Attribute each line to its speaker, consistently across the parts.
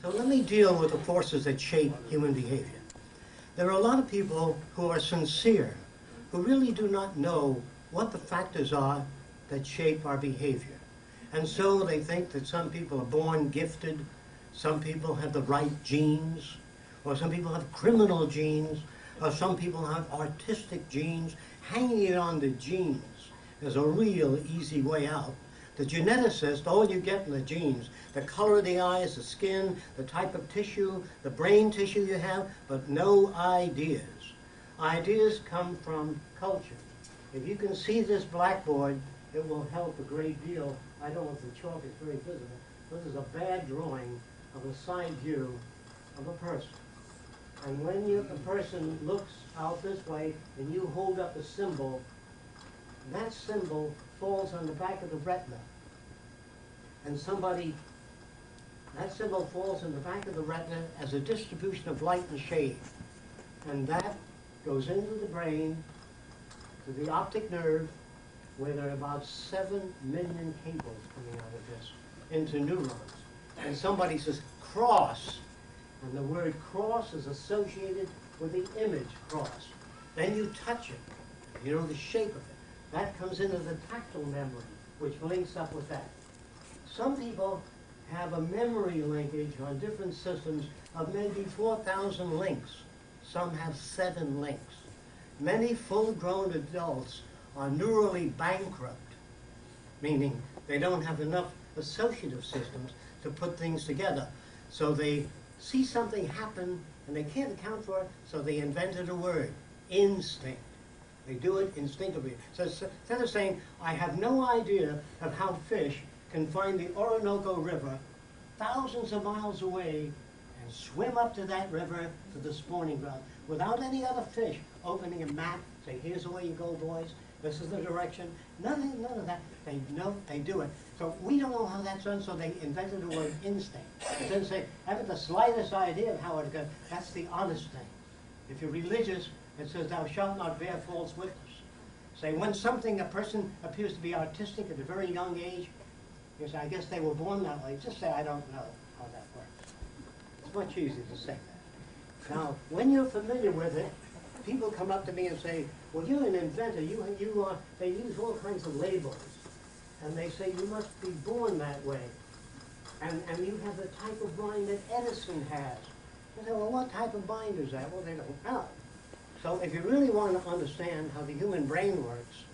Speaker 1: So let me deal with the forces that shape human behavior. There are a lot of people who are sincere, who really do not know what the factors are that shape our behavior. And so they think that some people are born gifted, some people have the right genes, or some people have criminal genes, or some people have artistic genes. Hanging it on the genes is a real easy way out. The geneticist, all you get in the genes, the color of the eyes, the skin, the type of tissue, the brain tissue you have, but no ideas. Ideas come from culture. If you can see this blackboard, it will help a great deal. I don't know if the chalk is very visible. This is a bad drawing of a side view of a person. And when a person looks out this way and you hold up a symbol, that symbol falls on the back of the retina. And that symbol falls in the back of the retina as a distribution of light and shade. And that goes into the brain, to the optic nerve, where there are about 7 million cables coming out of this, into neurons. And somebody says, cross. And the word cross is associated with the image cross. Then you touch it. You know the shape of it. That comes into the tactile memory, which links up with that. Some people have a memory linkage on different systems of maybe 4,000 links. Some have 7 links. Many full-grown adults are neurally bankrupt, meaning they don't have enough associative systems to put things together. So they see something happen and they can't account for it, so they invented a word, instinct. They do it instinctively. So instead of saying, I have no idea of how fish can find the Orinoco River thousands of miles away and swim up to that river to the spawning ground without any other fish opening a map, say, here's the way you go, boys, this is the direction. None of that. They know, they do it. So we don't know how that's done, so they invented the word instinct. It doesn't say, haven't the slightest idea of how it goes. That's the honest thing. If you're religious, it says, thou shalt not bear false witness. Say, when a person appears to be artistic at a very young age, you say, I guess they were born that way. Just say, I don't know how that works. It's much easier to say that. Now, when you're familiar with it, people come up to me and say, well, you're an inventor. They use all kinds of labels. And they say, you must be born that way. And you have the type of mind that Edison has. I say, well, what type of mind is that? Well, they don't know. So if you really want to understand how the human brain works,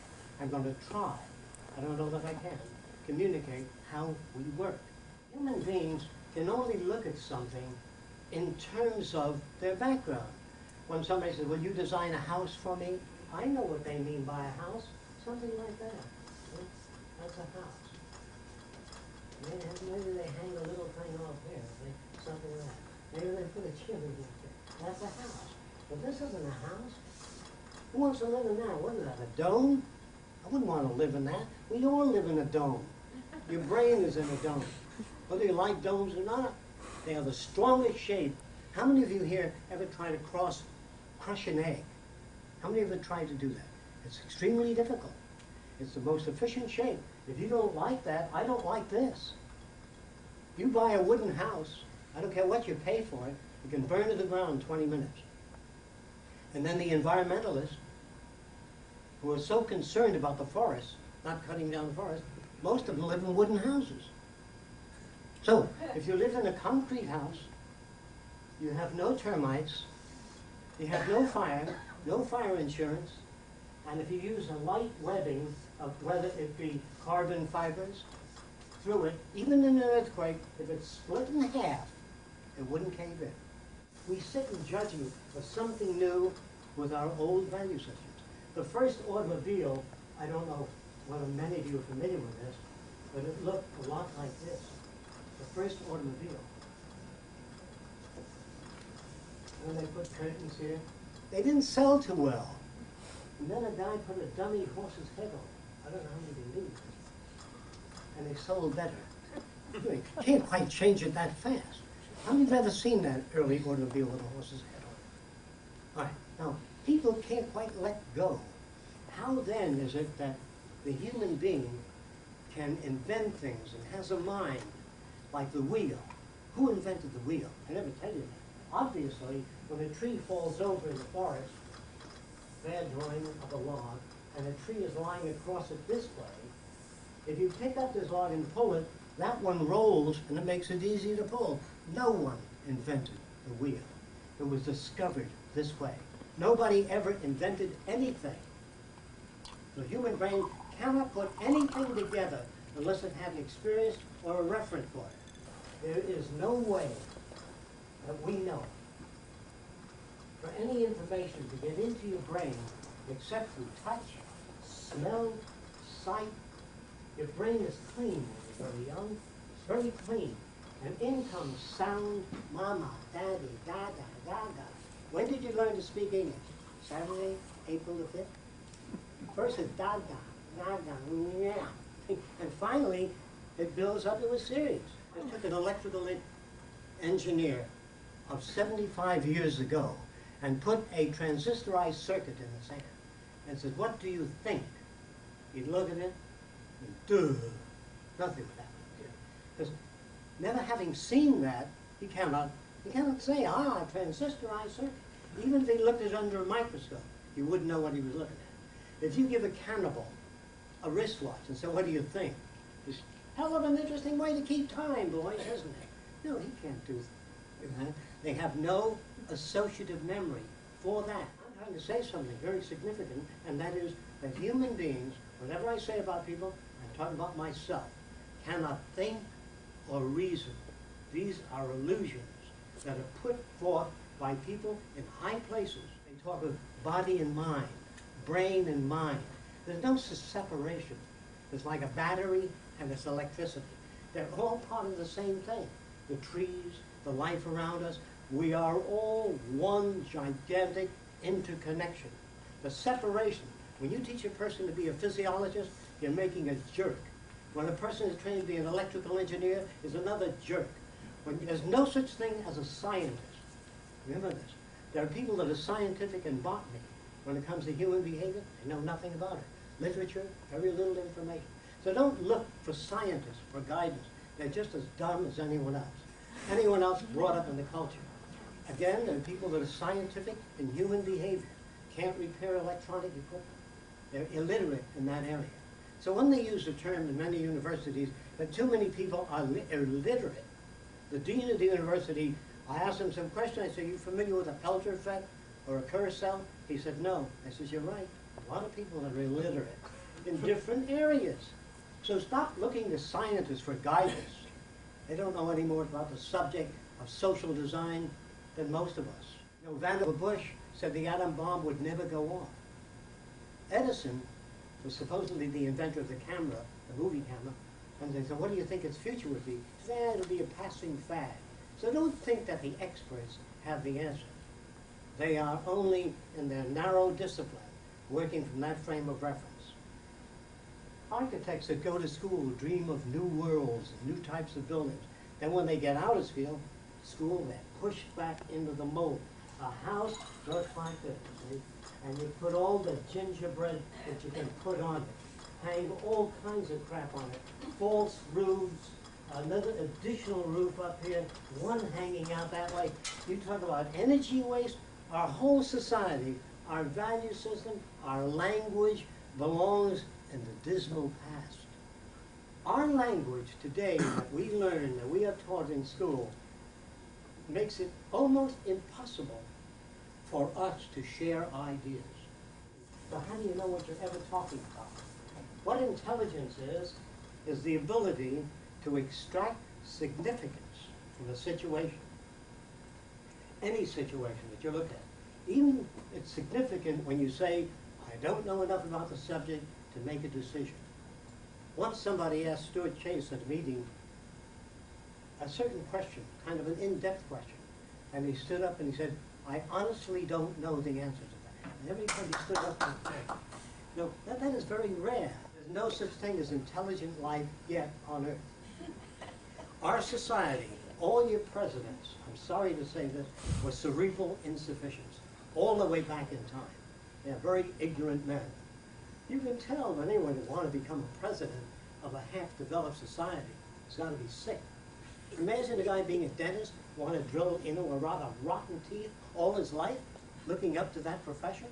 Speaker 1: I'm going to try. I don't know that I can communicate how we work. Human beings can only look at something in terms of their background. When somebody says, will you design a house for me? I know what they mean by a house. Something like that. That's a house. Maybe they hang a little thing off here. Something like that. Maybe they put a chimney in there. That's a house. But this isn't a house. Who wants to live in that? What is that, a dome? I wouldn't want to live in that. We all live in a dome. Your brain is in a dome. Whether you like domes or not, they are the strongest shape. How many of you here ever try to crush an egg? How many of you tried to do that? It's extremely difficult. It's the most efficient shape. If you don't like that, I don't like this. You buy a wooden house, I don't care what you pay for it, you can burn to the ground in 20 minutes. And then the environmentalists, who are so concerned about the forest, not cutting down the forest, most of them live in wooden houses. So, if you live in a concrete house, you have no termites, you have no fire insurance, and if you use a light webbing of whether it be carbon fibers through it, even in an earthquake, if it's split in half, it wouldn't cave in. We sit in judgment of something new with our old value systems. The first automobile, I don't know whether many of you are familiar with this, but it looked a lot like this. The first automobile. And they put curtains here. They didn't sell too well. And then a guy put a dummy horse's head on. I don't know how many they used. And they sold better. You can't quite change it that fast. How many of you have ever seen that early automobile with a horse's head on? All right. Now, people can't quite let go. How then is it that the human being can invent things and has a mind like the wheel? Who invented the wheel? I never tell you that. Obviously, when a tree falls over in the forest, bad drawing of a log, and a tree is lying across it this way, if you pick up this log and pull it, that one rolls and it makes it easy to pull. No one invented the wheel. It was discovered this way. Nobody ever invented anything. The human brain cannot put anything together unless it had an experience or a reference for it. There is no way that we know for any information to get into your brain except through touch, smell, sight. Your brain is clean when you're very young. It's very clean. And in comes sound, mama, daddy, dada, gaga. When did you learn to speak English? Saturday, April the 5th? First it's dada, gaga, yeah. And finally, it builds up to a series. I took an electrical engineer of 75 years ago and put a transistorized circuit in his hand and said, "What do you think?" He'd look at it, and duh, nothing would happen. Because never having seen that, he cannot say, transistorized circuit. Even if he looked at it under a microscope, he wouldn't know what he was looking at. If you give a cannibal a wristwatch and say, "What do you think?" It's a hell of an interesting way to keep time, boys, isn't it? No, he can't do that. They have no associative memory for that. I'm trying to say something very significant, and that is that human beings, whatever I say about people, I'm talking about myself, cannot think or reason. These are illusions that are put forth by people in high places. They talk of body and mind, brain and mind. There's no separation. It's like a battery and it's electricity. They're all part of the same thing. The trees, the life around us, we are all one gigantic interconnection. The separation, when you teach a person to be a physiologist, you're making a jerk. When a person is trained to be an electrical engineer, is another jerk. There's no such thing as a scientist. Remember this. There are people that are scientific in botany. When it comes to human behavior, they know nothing about it. Literature, very little information. So don't look for scientists for guidance. They're just as dumb as anyone else. Anyone else brought up in the culture. Again, there are people that are scientific in human behavior, can't repair electronic equipment. They're illiterate in that area. So when they use the term in many universities that too many people are illiterate, the dean of the university, I asked him some question. I said, "Are you familiar with a Pelter effect or a Kurzweil?" He said, "No." I said, "You're right. A lot of people are illiterate in different areas. So stop looking to scientists for guidance. They don't know any more about the subject of social design than most of us." You know, Vannevar Bush said the atom bomb would never go off. Edison was supposedly the inventor of the camera, the movie camera, and they said, "What do you think its future would be?" He said, "It'll be a passing fad." So don't think that the experts have the answer. They are only in their narrow discipline, working from that frame of reference. Architects that go to school dream of new worlds and new types of buildings. Then when they get out of school, they're pushed back into the mold. A house looks like this, see? And you put all the gingerbread that you can put on it. Hang all kinds of crap on it. False roofs, another additional roof up here, one hanging out that way. You talk about energy waste. Our whole society, our value system, our language belongs in the dismal past. Our language today that we learn, that we are taught in school, makes it almost impossible for us to share ideas. So how do you know what you're ever talking about? What intelligence is the ability to extract significance from a situation. Any situation that you look at. Even it's significant when you say, "I don't know enough about the subject to make a decision." Once somebody asked Stuart Chase at a meeting a certain question, kind of an in-depth question, and he stood up and he said, "I honestly don't know the answer to that." And everybody stood up and said, "No, that is very rare. There's no such thing as intelligent life yet on Earth." Our society, all your presidents, I'm sorry to say this, were cerebral insufficients, all the way back in time. They're very ignorant men. You can tell when anyone who wants to become a president of a half-developed society has got to be sick. Imagine a guy being a dentist, want to drill in or out of rotten teeth all his life, looking up to that profession.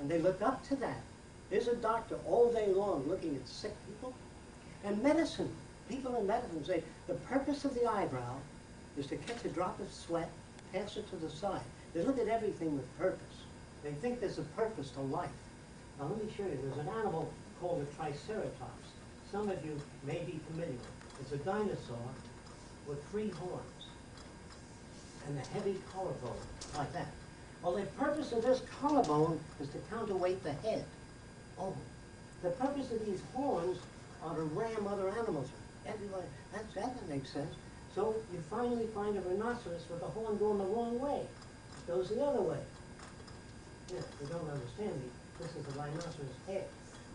Speaker 1: And they look up to that. There's a doctor all day long looking at sick people. And medicine, people in medicine say the purpose of the eyebrow is to catch a drop of sweat, pass it to the side. They look at everything with purpose. They think there's a purpose to life. Now let me show you. There's an animal called a triceratops. Some of you may be familiar with it. It's a dinosaur with 3 horns and a heavy collarbone, like that. Well, the purpose of this collarbone is to counterweight the head. Oh, the purpose of these horns are to ram other animals. Everybody, that makes sense. So you finally find a rhinoceros with the horn going the wrong way. It goes the other way. Yeah, you don't understand me. This is a rhinoceros head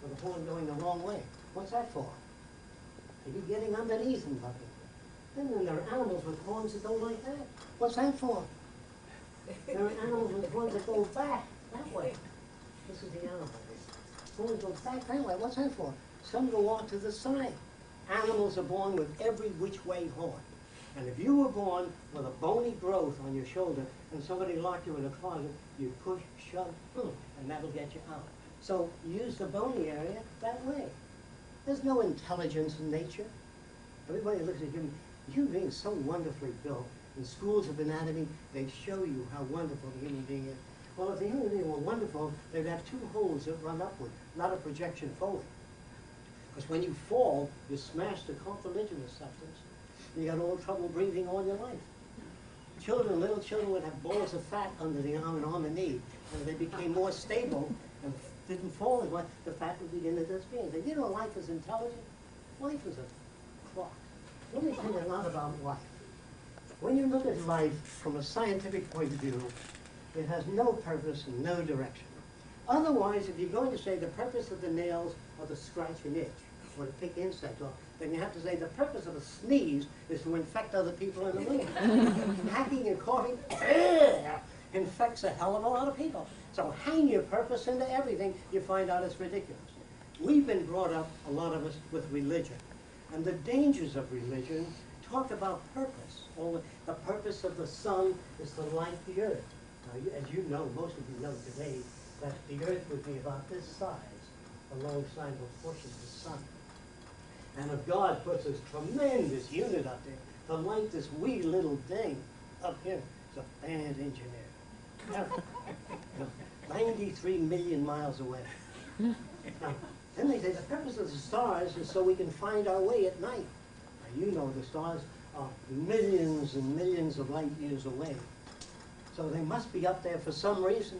Speaker 1: with the horn going the wrong way. What's that for? Are you getting underneath and looking? And then there are animals with horns that go like that. What's that for? There are animals with horns that go back that way. This is the animal. Horns go back that way. What's that for? Some go off to the side. Animals are born with every which way horn. And if you were born with a bony growth on your shoulder and somebody locked you in a closet, you push, shove, and that'll get you out. So use the bony area that way. There's no intelligence in nature. Everybody looks at human being is so wonderfully built. In schools of anatomy, they show you how wonderful the human being is. Well, if the human being were wonderful, they'd have 2 holes that run upward, not a projection forward. Because when you fall, you smash the cartilaginous substance, and you got all trouble breathing all your life. Children, little children would have balls of fat under the arm and on the knee, and if they became more stable and didn't fall as much, the fat would begin to disappear. You know, life is intelligent. Life is a clock. Let me tell you a lot about life. When you look at life from a scientific point of view, it has no purpose and no direction. Otherwise, if you're going to say the purpose of the nails are to scratch an itch or to pick insects off, then you have to say the purpose of a sneeze is to infect other people in the room. Hacking and coughing infects a hell of a lot of people. So hang your purpose into everything, you find out it's ridiculous. We've been brought up, a lot of us, with religion. And the dangers of religion talk about purpose. The purpose of the sun is to light the earth. Now, as you know, most of you know today, that the earth would be about this size alongside the push of the sun. And if God puts this tremendous unit up there to light this wee little thing up here, it's a bad engineer. 93 million miles away. Now, then they say the purpose of the stars is so we can find our way at night. Now, you know the stars are millions and millions of light years away. So they must be up there for some reason.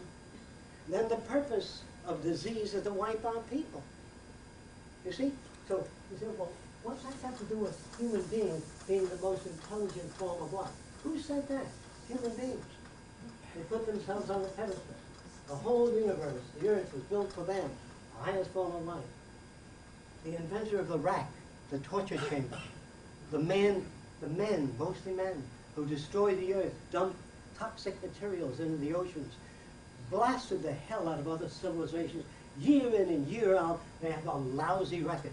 Speaker 1: Then the purpose of disease is to wipe out people. You see? So you say, well, what's that got to do with human beings being the most intelligent form of life? Who said that? Human beings. They put themselves on the pedestal. The whole universe, the earth, was built for them, the highest form of life. The inventor of the rack, the torture chamber, the men, mostly men, who destroyed the earth, dumped toxic materials into the oceans, blasted the hell out of other civilizations. Year in and year out, they have a lousy record.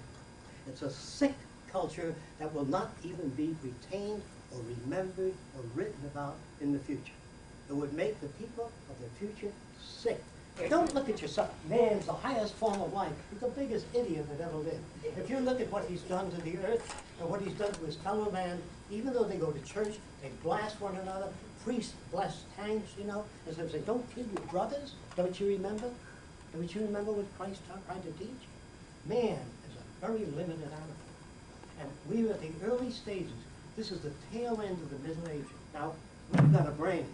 Speaker 1: It's a sick culture that will not even be retained or remembered or written about in the future. It would make the people of the future sick. Don't look at yourself. Man's the highest form of life. He's the biggest idiot that ever lived. If you look at what he's done to the earth and what he's done to his fellow man, even though they go to church, they blast one another, priests bless tanks, you know, as they say, don't kill your brothers. Don't you remember? Don't you remember what Christ tried to teach? Man is a very limited animal. And we are at the early stages. This is the tail end of the Middle Ages. Now, we've got a brain.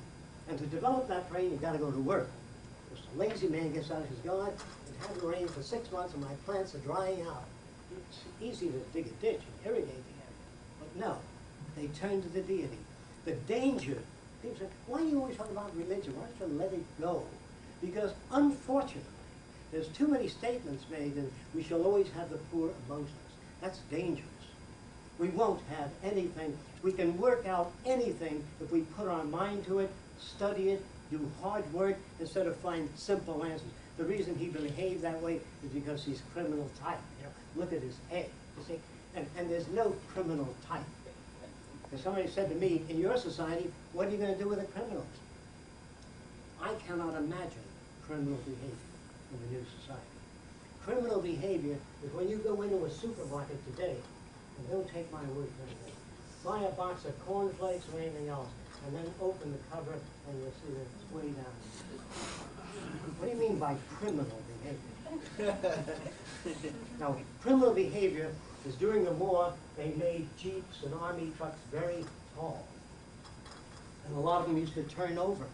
Speaker 1: And to develop that brain, you've got to go to work. Because the lazy man gets out and says, God, it hasn't rained for 6 months and my plants are drying out. It's easy to dig a ditch and irrigate the area. But no, they turn to the deity. The danger, people say, why do you always talk about religion? Why don't you let it go? Because unfortunately, there's too many statements made and we shall always have the poor amongst us. That's dangerous. We won't have anything. We can work out anything if we put our mind to it, study it, do hard work instead of find simple answers. The reason he behaved that way is because he's criminal type. You know, look at his head, you see? And there's no criminal type. And somebody said to me, in your society, what are you going to do with the criminals? I cannot imagine criminal behavior in the new society. Criminal behavior is when you go into a supermarket today, and don't take my word for anything, buy a box of cornflakes or anything else, and then open the cover and you'll see that it's way down. What do you mean by criminal behavior? Now, criminal behavior is during the war, they made jeeps and army trucks very tall. And a lot of them used to turn over.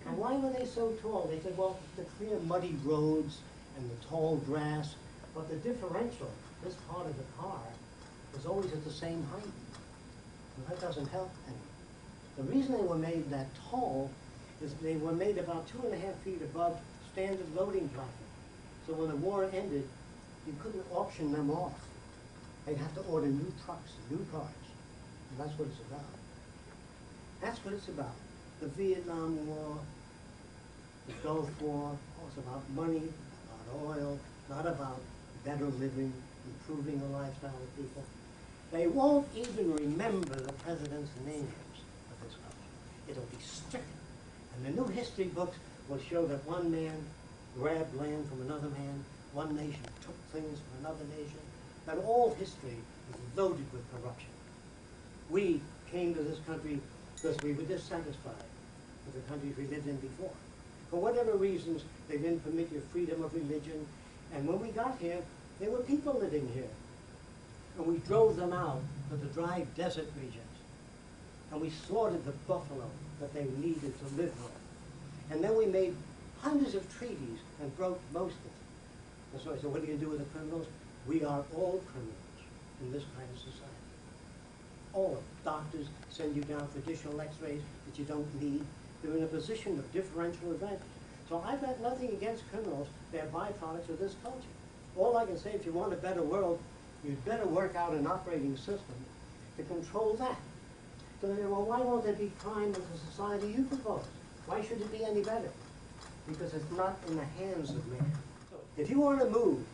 Speaker 1: And why were they so tall? They said, well, to clear muddy roads and the tall grass, but the differential, this part of the car, was always at the same height. And that doesn't help any. The reason they were made that tall is they were made about 2.5 feet above standard loading platform. So when the war ended, you couldn't auction them off. They'd have to order new trucks, new cars. And that's what it's about. That's what it's about. The Vietnam War, the Gulf War, it's about money, about oil, not about better living, improving the lifestyle of people. They won't even remember the president's names of this country. It'll be stricken. And the new history books will show that one man grabbed land from another man, one nation took things from another nation, that all history is loaded with corruption. We came to this country because we were dissatisfied with the countries we lived in before. For whatever reasons, they didn't permit your freedom of religion. And when we got here, there were people living here. And we drove them out to the dry desert regions. And we slaughtered the buffalo that they needed to live with. And then we made hundreds of treaties and broke most of them. And so I said, what are you going to do with the criminals? We are all criminals in this kind of society. All of them. Doctors send you down for additional x-rays that you don't need. They're in a position of differential advantage. So I've got nothing against criminals. They're byproducts of this culture. All I can say, if you want a better world, you'd better work out an operating system to control that. So they say, well, why won't there be crime in the society you propose? Why should it be any better? Because it's not in the hands of man. So if you want to move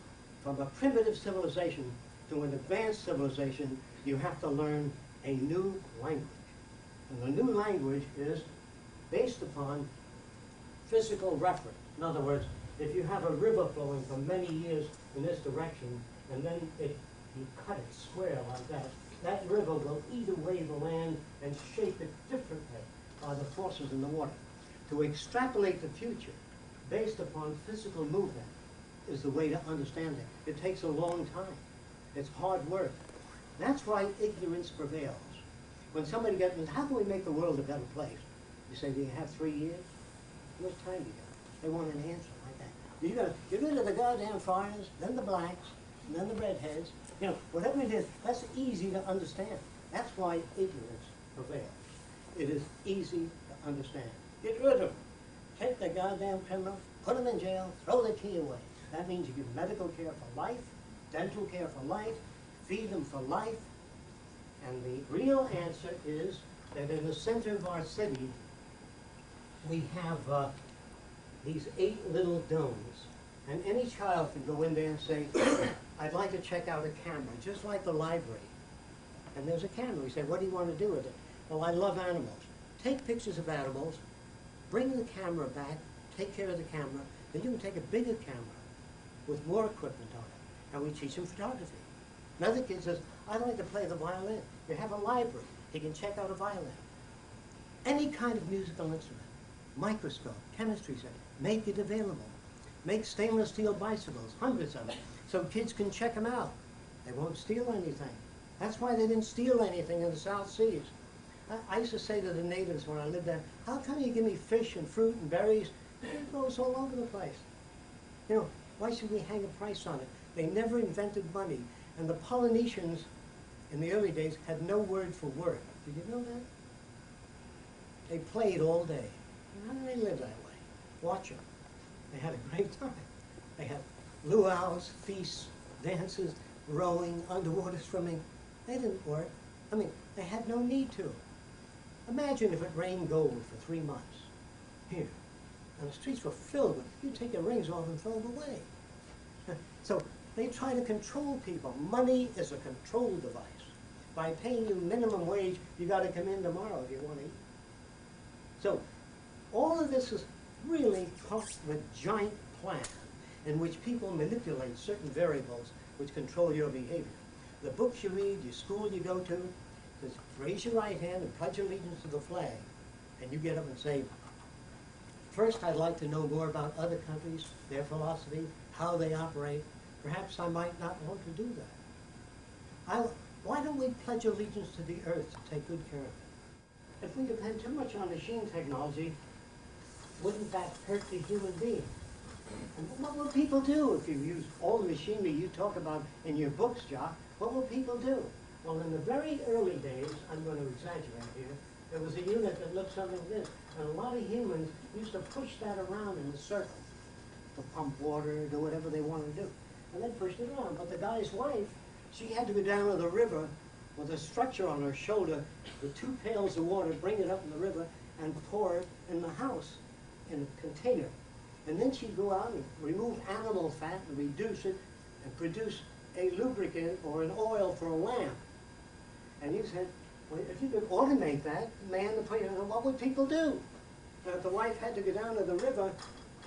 Speaker 1: from a primitive civilization to an advanced civilization, you have to learn a new language. And the new language is based upon physical reference. In other words, if you have a river flowing for many years in this direction, and then you cut it square like that, that river will eat away the land and shape it differently by the forces in the water. To extrapolate the future based upon physical movement is the way to understand it. It takes a long time. It's hard work. That's why ignorance prevails. When somebody gets, how can we make the world a better place? You say, do you have 3 years? How much time do you got? They want an answer like that. You got to get rid of the goddamn foreigners, then the blacks, and then the redheads. You know, whatever it is, that's easy to understand. That's why ignorance prevails. It is easy to understand. Get rid of them. Take the goddamn criminals, put them in jail, throw the key away. That means you give medical care for life, dental care for life, feed them for life. And the real answer is that in the center of our city, we have these 8 little domes. And any child can go in there and say, I'd like to check out a camera, just like the library. And there's a camera. We say, what do you want to do with it? Well, I love animals. Take pictures of animals, bring the camera back, take care of the camera, then you can take a bigger camera with more equipment on it. And we teach them photography. Another kid says, I'd like to play the violin. You have a library. He can check out a violin. Any kind of musical instrument. Microscope, chemistry set, make it available. Make stainless steel bicycles, hundreds of them, so kids can check them out. They won't steal anything. That's why they didn't steal anything in the South Seas. I used to say to the natives when I lived there, how come you give me fish and fruit and berries? It goes all over the place. You know, why should we hang a price on it? They never invented money. And the Polynesians in the early days had no word for work. Did you know that? They played all day. How did they live that way? Watch them. They had a great time. They had luau's, feasts, dances, rowing, underwater swimming. They didn't work. I mean, they had no need to. Imagine if it rained gold for 3 months here, and the streets were filled with, you take your rings off and throw them away. So they try to control people. Money is a control device. by paying you minimum wage, you got to come in tomorrow if you want to eat. So all of this is really part of a giant plan in which people manipulate certain variables which control your behavior. The books you read, your school you go to, says raise your right hand and pledge allegiance to the flag. And you get up and say, first I'd like to know more about other countries, their philosophy, how they operate. Perhaps I might not want to do that. Why don't we pledge allegiance to the earth to take good care of it? If we depend too much on machine technology, wouldn't that hurt the human being? And what will people do if you use all the machinery you talk about in your books, Jacque? What will people do? Well, in the very early days, I'm going to exaggerate here, there was a unit that looked something like this. And a lot of humans used to push that around in a circle to pump water, do whatever they wanted to do. And they pushed it around. But the guy's wife, she had to go down to the river with a structure on her shoulder with 2 pails of water, bring it up in the river, and pour it in the house in a container. And then she'd go out and remove animal fat and reduce it and produce a lubricant or an oil for a lamp. And he said, well, if you could automate that, man, what would people do? Now, if the wife had to go down to the river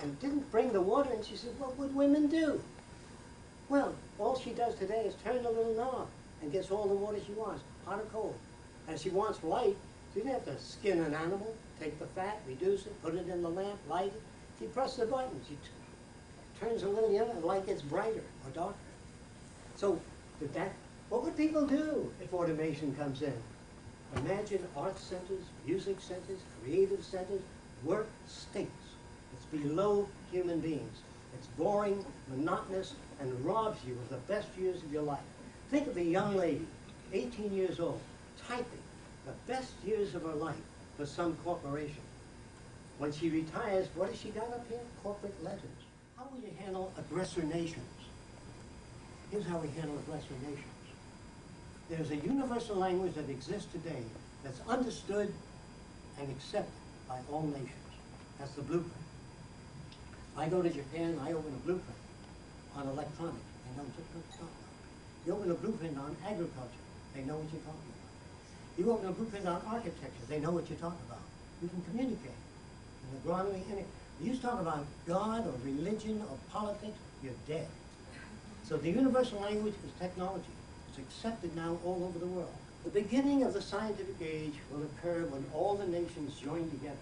Speaker 1: and didn't bring the water, and she said, what would women do? Well, all she does today is turn the little knob and gets all the water she wants, hot or cold. And she wants light, she doesn't have to skin an animal, take the fat, reduce it, put it in the lamp, light it. She presses the button, she turns a little the other, the light gets brighter or darker. So, what would people do if automation comes in? Imagine art centers, music centers, creative centers, work stinks. It's below human beings. It's boring, monotonous, and robs you of the best years of your life. Think of a young lady, 18 years old, typing the best years of her life for some corporation. When she retires, what has she got up here? Corporate letters. How will you handle aggressor nations? Here's how we handle aggressor nations. There's a universal language that exists today that's understood and accepted by all nations. That's the blueprint. I go to Japan, I open a blueprint on electronics. They know what you're talking about. You open a blueprint on agriculture. They know what you're talking about. You open a blueprint on architecture. They know what you're talking about. You can communicate. In agronomy, you talk about God or religion or politics, you're dead. So the universal language is technology. It's accepted now all over the world. The beginning of the scientific age will occur when all the nations join together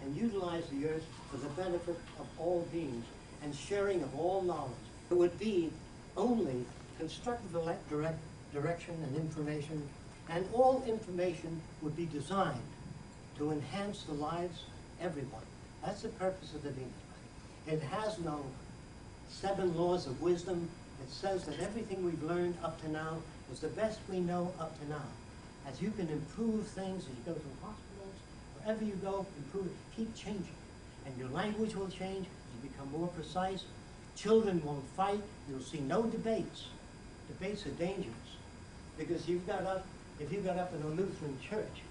Speaker 1: and utilize the earth for the benefit of all beings and sharing of all knowledge. It would be only constructive direction and information, and all information would be designed to enhance the lives of everyone. That's the purpose of the Venus Project. It has no 7 laws of wisdom. It says that everything we've learned up to now is the best we know up to now. As you can improve things, as you go to hospitals, wherever you go, improve it, keep changing. And your language will change, you become more precise. Children won't fight, you'll see no debates. Debates are dangerous. Because if you got up in a Lutheran church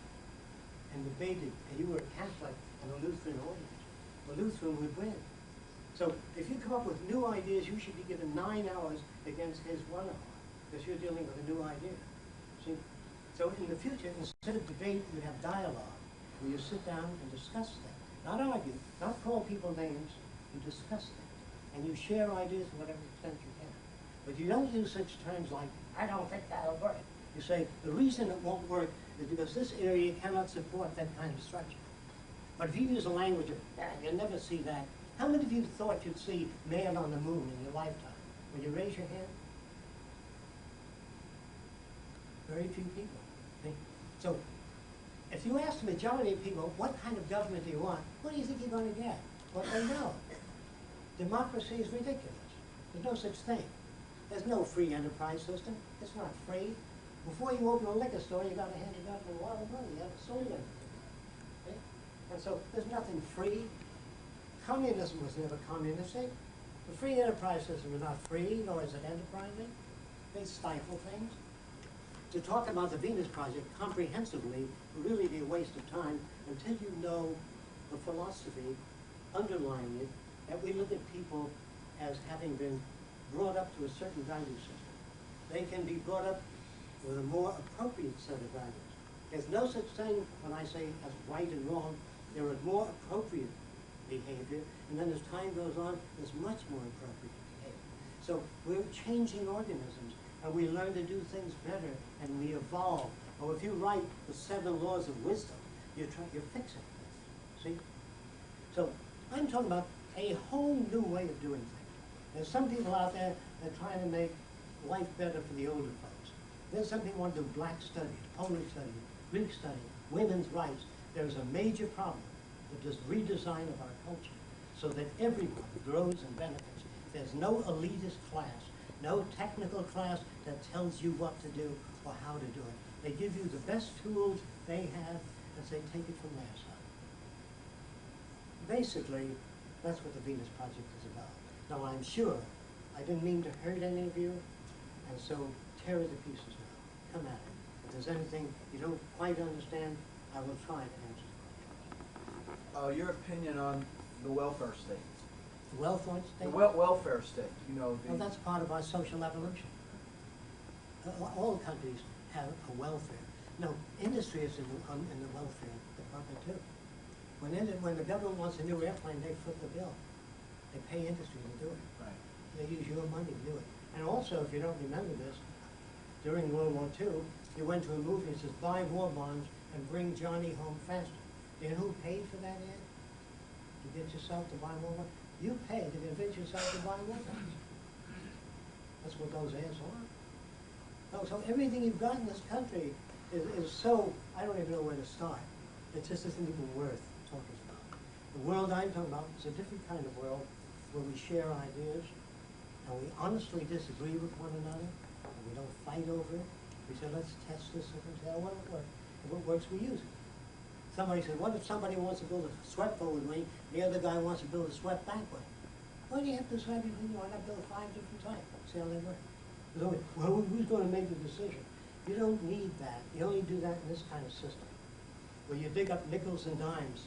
Speaker 1: and debated, and you were a Catholic in a Lutheran audience, the Lutheran would win. So if you come up with new ideas, you should be given 9 hours against his 1 hour, because you're dealing with a new idea. See? So in the future, instead of debate, you have dialogue, where you sit down and discuss things. Not argue, not call people names, you discuss things. And you share ideas to whatever extent you can. But you don't use such terms like, I don't think that'll work. You say, the reason it won't work is because this area cannot support that kind of structure. But if you use a language of, you'll never see that. How many of you thought you'd see man on the moon in your lifetime? Would you raise your hand? Very few people. Okay? So, if you ask the majority of people, what kind of government do you want? What do you think you're going to get? Well, they know. Democracy is ridiculous. There's no such thing. There's no free enterprise system. It's not free. Before you open a liquor store, you got to hand the government a lot of money. You have a soda. Okay? And so there's nothing free. Communism was never communistic. The free enterprise system is not free, nor is it enterprising. They stifle things. To talk about the Venus Project comprehensively would really be a waste of time until you know the philosophy underlying it, that we look at people as having been brought up to a certain value system. They can be brought up with a more appropriate set of values. There's no such thing, when I say as right and wrong, there is more appropriate behavior, and then as time goes on, there's much more appropriate behavior. So we're changing organisms, and we learn to do things better, and we evolve. Or if you write the 7 laws of wisdom, you're fixing things, see? So I'm talking about a whole new way of doing things. There's some people out there that are trying to make life better for the older folks. There's some people who want to do black studies, Polish studies, Greek studies, women's rights. There's a major problem with this redesign of our culture so that everyone grows and benefits. There's no elitist class, no technical class that tells you what to do or how to do it. They give you the best tools they have and say, take it from there, son. Basically, that's what the Venus Project is about. Now, I'm sure I didn't mean to hurt any of you, and so tear it to pieces now. Come at it. If there's anything you don't quite understand, I will try to answer the question.
Speaker 2: Your opinion on the welfare state?
Speaker 1: The welfare state?
Speaker 2: The welfare state, you know.
Speaker 1: Well, that's part of our social evolution. All countries have a welfare. No, industry is in the welfare department too. When the government wants a new airplane, they foot the bill. They pay industry to do it.
Speaker 2: Right.
Speaker 1: They use your money to do it. And also, if you don't remember this, during World War II, you went to a movie that says, buy war bonds and bring Johnny home faster. Do you know who paid for that ad? To get yourself to buy war bonds? You paid to convince yourself to buy war bonds. That's what those ads are. No, so everything you've got in this country is so, I don't even know where to start. It just isn't even worth talking about. The world I'm talking about is a different kind of world where we share ideas and we honestly disagree with one another and we don't fight over it. We say, let's test this and say, oh, well, it works. If it works, we use it. Somebody said, what if somebody wants to build a sweat forward wing, the other guy wants to build a sweat backward? Why do you have to decide between you? Why not build 5 different types? See how they work. So, well, who's going to make the decision? You don't need that. You only do that in this kind of system, where you dig up nickels and dimes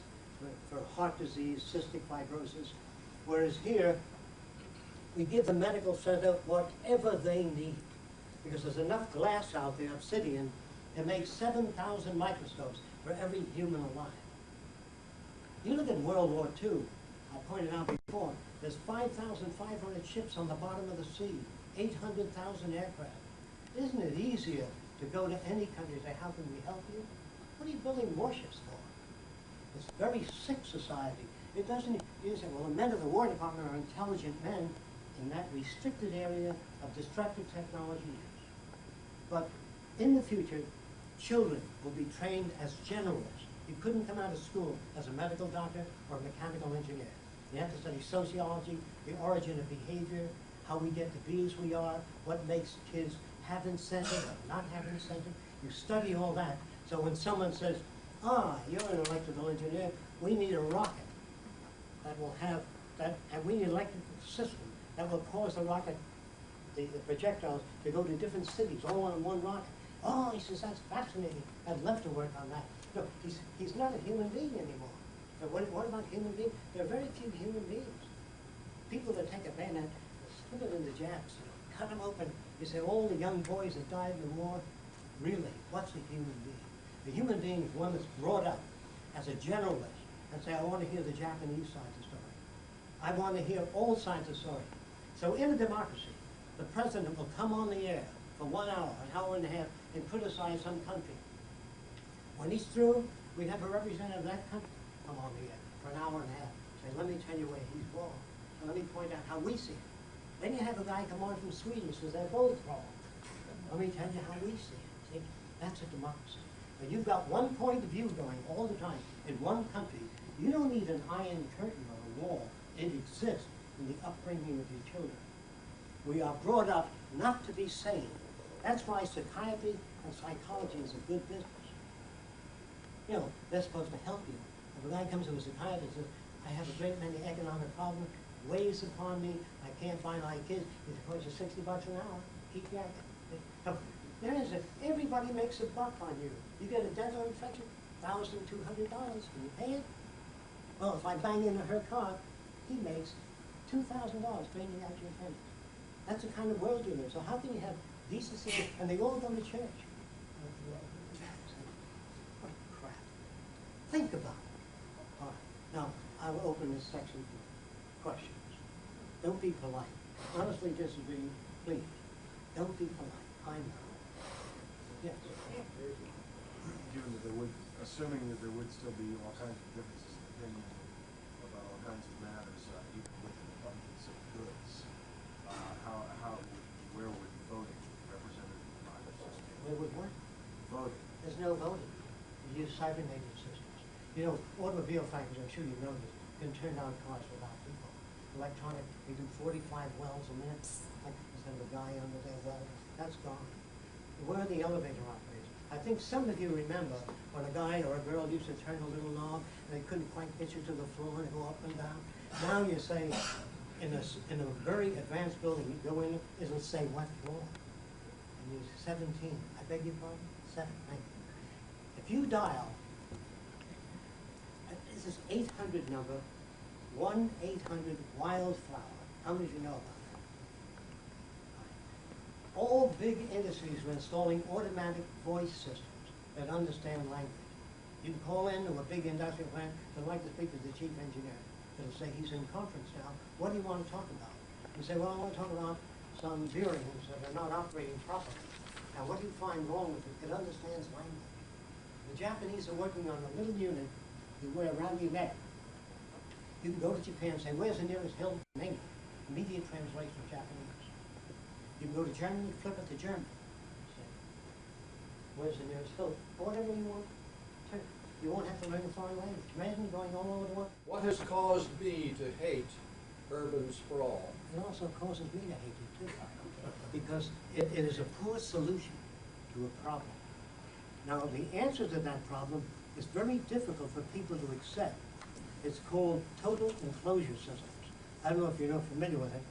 Speaker 1: for heart disease, cystic fibrosis, whereas here, we give the medical center whatever they need, because there's enough glass out there, obsidian, to make 7,000 microscopes for every human alive. You look at World War II, I pointed out before, there's 5,500 ships on the bottom of the sea, 800,000 aircraft. Isn't it easier to go to any country and say, how can we help you? What are you building warships for? It's a very sick society. It doesn't, you say, well, the men of the War Department are intelligent men in that restricted area of destructive technology use. But in the future, children will be trained as generalists. You couldn't come out of school as a medical doctor or a mechanical engineer. You have to study sociology, the origin of behavior, how we get to be as we are, what makes kids have incentive or not have incentive. You study all that. So when someone says, you're an electrical engineer, we need a rocket that will have that, and we need an electrical system that will cause the rocket, the projectiles, to go to different cities all on one rocket. Oh, he says, that's fascinating. I'd love to work on that. No, he's not a human being anymore. But what about human beings? There are very few human beings. People that take a bayonet, slip it in the jabs, cut them open. You say, all the young boys that died in the war, really, what's a human being? The human being is one that's brought up as a generalist and say, I want to hear the Japanese side of the story. I want to hear all sides of the story. So in a democracy, the president will come on the air for 1 hour, an hour and a half, and criticize some country. When he's through, we have a representative of that country come on the air for an hour and a half. Say, let me tell you where he's wrong. And let me point out how we see it. Then you have a guy come on from Sweden who says they're both wrong. Let me tell you how we see it. See? That's a democracy. But you've got one point of view going all the time in one country. You don't need an iron curtain or a wall. It exists in the upbringing of your children. We are brought up not to be sane. That's why psychiatry and psychology is a good business. You know, they're supposed to help you. If a guy comes to a psychiatrist and says, I have a great many economic problems, weighs upon me, I can't find my kids, it costs you $60 an hour, keep your everybody makes a buck on you. You get a dental infection, $1,200, can you pay it? Well, if I bang into her car, he makes $2,000 banging out your fence. That's the kind of world you live. So how can you have decency? And they all go to church. Think about it. All right. Now, I'll open this section for questions. Don't be polite. Honestly, disagree, please. Don't be polite. I know. Yes.
Speaker 3: Given that there would, assuming that there would still be all kinds of differences in opinion about all kinds of matters, even with an abundance of goods, where would voting be represented in the private system?
Speaker 1: Where would what?
Speaker 3: Voting.
Speaker 1: There's no voting. You use cybernetic systems. You know, automobile factories, I'm sure you know this, can turn down cars without people. Electronic, they do 45 wells a minute, like instead of a guy under their well. That's gone. Where are the elevator operators? I think some of you remember when a guy or a girl used to turn a little knob and they couldn't quite get you to the floor and go up and down. Now you say, in a very advanced building, you go in, it'll say what floor? And you're 17. I beg your pardon? 7. Thank you. If you dial, this is 800 number, 1-800-WILDFLOWER. How many of you know about that? All big industries are installing automatic voice systems that understand language. You can call into a big industrial plant, they'd like to speak to the chief engineer. They'll say, he's in conference now, what do you want to talk about? You say, well, I want to talk about some bearings that are not operating properly. Now, what do you find wrong with it? It understands language. The Japanese are working on a little unit you wear around your neck. You can go to Japan and say, where's the nearest hill in England? Immediate translation of Japanese. You can go to Germany, flip it to German. Say, where's the nearest hill? Or whatever you want. You won't have to learn a foreign language. Imagine going all over the world.
Speaker 4: What has caused me to hate urban sprawl?
Speaker 1: It also causes me to hate it too. Because it is a poor solution to a problem. Now, the answer to that problem is very difficult for people to accept. It's called total enclosure systems. I don't know if you're familiar with it,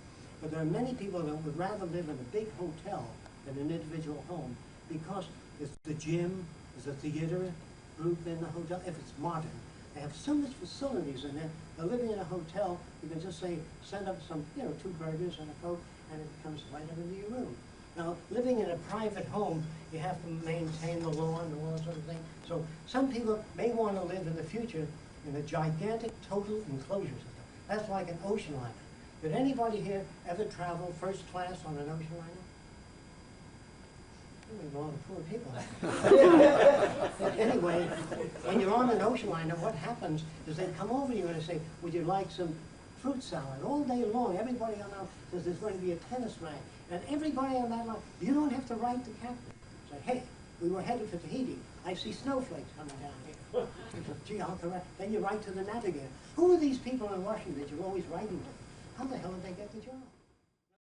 Speaker 1: but there are many people that would rather live in a big hotel than an individual home because there's the gym, there's a theater group in the hotel, if it's modern. They have so much facilities in there. They're living in a hotel, you can just say, send up some, 2 burgers and a Coke, and it comes right up into your room. Now, living in a private home, you have to maintain the lawn and all that sort of thing. So some people may want to live in the future in a gigantic total enclosure system. That's like an ocean liner. Did anybody here ever travel first class on an ocean liner? A lot of poor people. Anyway, when you're on an ocean liner, what happens is they come over to you and they say, would you like some fruit salad? All day long, everybody on that says there's going to be a tennis match. And everybody on that line, you don't have to write the captain. Say, hey, we were headed for Tahiti. I see snowflakes coming down here. Gee, I'll correct. Then you write to the navigator. Who are these people in Washington that you're always writing to? How the hell did they get the job?